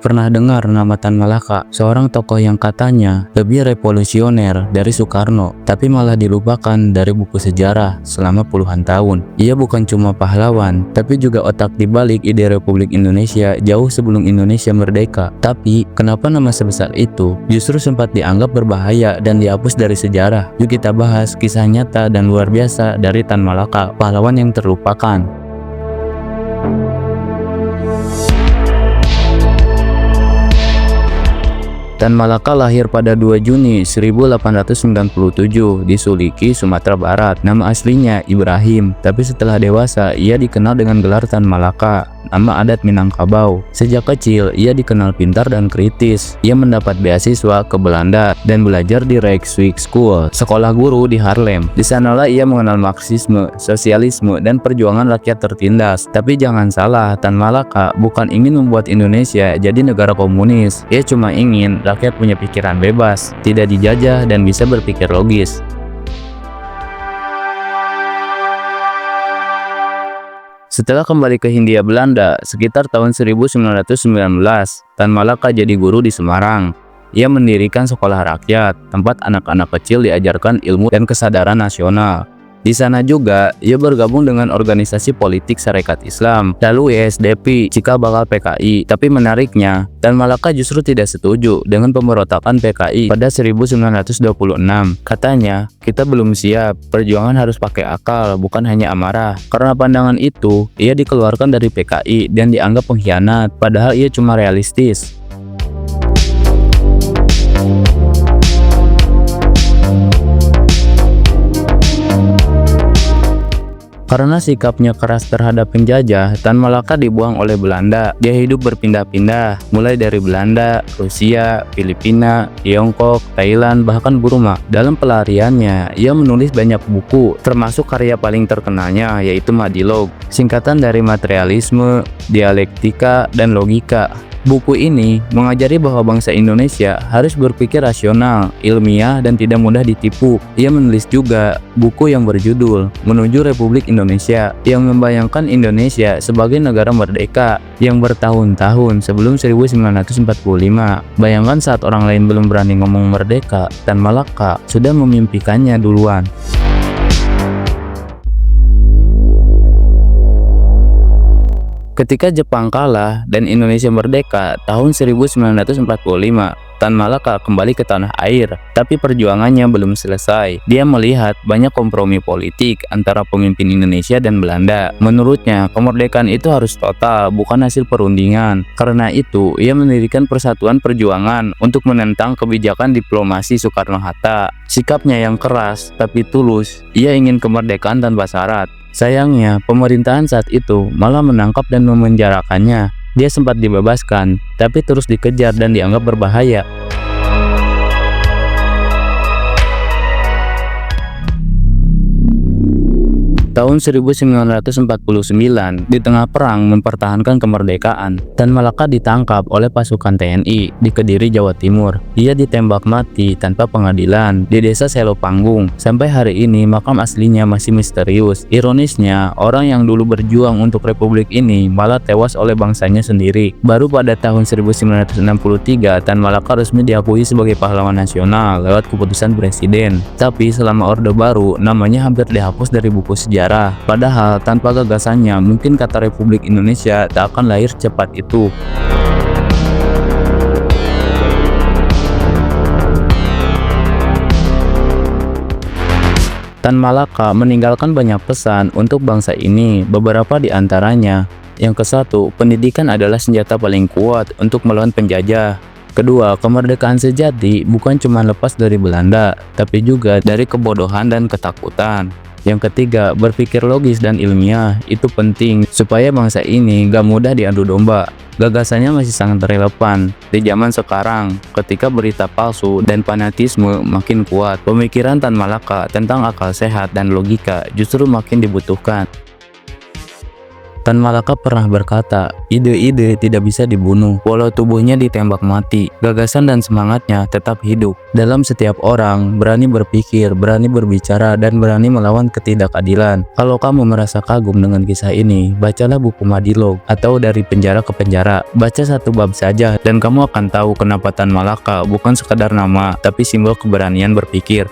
Pernah dengar nama Tan Malaka, seorang tokoh yang katanya lebih revolusioner dari Soekarno, tapi malah dilupakan dari buku sejarah selama puluhan tahun. Ia bukan cuma pahlawan, tapi juga otak dibalik ide Republik Indonesia jauh sebelum Indonesia merdeka. Tapi, kenapa nama sebesar itu justru sempat dianggap berbahaya dan dihapus dari sejarah? Yuk kita bahas kisah nyata dan luar biasa dari Tan Malaka, pahlawan yang terlupakan. Tan Malaka lahir pada 2 Juni 1897 di Suliki, Sumatera Barat. Nama aslinya Ibrahim, tapi setelah dewasa ia dikenal dengan gelar Tan Malaka, nama adat Minangkabau. Sejak kecil ia dikenal pintar dan kritis. Ia mendapat beasiswa ke Belanda dan belajar di Rijkswijk School, sekolah guru di Haarlem. Di sanalah ia mengenal Marxisme, sosialisme, dan perjuangan rakyat tertindas. Tapi jangan salah, Tan Malaka bukan ingin membuat Indonesia jadi negara komunis. Ia cuma ingin rakyat punya pikiran bebas, tidak dijajah dan bisa berpikir logis. Setelah kembali ke Hindia Belanda sekitar tahun 1919, Tan Malaka jadi guru di Semarang. Ia mendirikan sekolah rakyat, tempat anak-anak kecil diajarkan ilmu dan kesadaran nasional. Di sana juga, ia bergabung dengan organisasi politik Sarekat Islam, lalu YSDP, cikal bakal PKI. Tapi menariknya, Tan Malaka justru tidak setuju dengan pemberontakan PKI pada 1926. Katanya, kita belum siap, perjuangan harus pakai akal, bukan hanya amarah. Karena pandangan itu, ia dikeluarkan dari PKI dan dianggap pengkhianat, padahal ia cuma realistis. Karena sikapnya keras terhadap penjajah, Tan Malaka dibuang oleh Belanda. Dia hidup berpindah-pindah, mulai dari Belanda, Rusia, Filipina, Tiongkok, Thailand, bahkan Burma. Dalam pelariannya, ia menulis banyak buku, termasuk karya paling terkenalnya yaitu Madilog, singkatan dari materialisme, dialektika, dan logika. Buku ini mengajari bahwa bangsa Indonesia harus berpikir rasional, ilmiah, dan tidak mudah ditipu. Ia menulis juga buku yang berjudul Menuju Republik Indonesia, yang membayangkan Indonesia sebagai negara merdeka yang bertahun-tahun sebelum 1945. Bayangkan saat orang lain belum berani ngomong merdeka, Tan Malaka sudah memimpikannya duluan. Ketika Jepang kalah dan Indonesia merdeka tahun 1945, Tan Malaka kembali ke tanah air, tapi perjuangannya belum selesai. Dia melihat banyak kompromi politik antara pemimpin Indonesia dan Belanda. Menurutnya, kemerdekaan itu harus total, bukan hasil perundingan. Karena itu, ia mendirikan Persatuan Perjuangan untuk menentang kebijakan diplomasi Soekarno-Hatta. Sikapnya yang keras tapi tulus, ia ingin kemerdekaan tanpa syarat. Sayangnya, pemerintahan saat itu malah menangkap dan memenjarakannya. Dia sempat dibebaskan, tapi terus dikejar dan dianggap berbahaya. Tahun 1949, di tengah perang mempertahankan kemerdekaan, Tan Malaka ditangkap oleh pasukan TNI di Kediri, Jawa Timur. Ia ditembak mati tanpa pengadilan di desa Selopanggung. Sampai hari ini makam aslinya masih misterius. Ironisnya, orang yang dulu berjuang untuk republik ini malah tewas oleh bangsanya sendiri. Baru pada tahun 1963, Tan Malaka resmi diakui sebagai pahlawan nasional lewat keputusan presiden. Tapi selama Orde Baru, namanya hampir dihapus dari buku sejarah. Padahal tanpa gagasannya mungkin kata Republik Indonesia tak akan lahir cepat itu. Tan Malaka meninggalkan banyak pesan untuk bangsa ini, beberapa di antaranya. Yang ke-1, pendidikan adalah senjata paling kuat untuk melawan penjajah. Kedua, kemerdekaan sejati bukan cuma lepas dari Belanda, tapi juga dari kebodohan dan ketakutan. Yang ketiga, berpikir logis dan ilmiah itu penting supaya bangsa ini gak mudah diadu domba. Gagasannya masih sangat relevan di zaman sekarang ketika berita palsu dan fanatisme makin kuat. Pemikiran Tan Malaka tentang akal sehat dan logika justru makin dibutuhkan. Tan Malaka pernah berkata, ide-ide tidak bisa dibunuh, walau tubuhnya ditembak mati. Gagasan dan semangatnya tetap hidup. Dalam setiap orang, berani berpikir, berani berbicara, dan berani melawan ketidakadilan. Kalau kamu merasa kagum dengan kisah ini, bacalah buku Madilog atau Dari Penjara ke Penjara. Baca satu bab saja, dan kamu akan tahu kenapa Tan Malaka bukan sekadar nama, tapi simbol keberanian berpikir.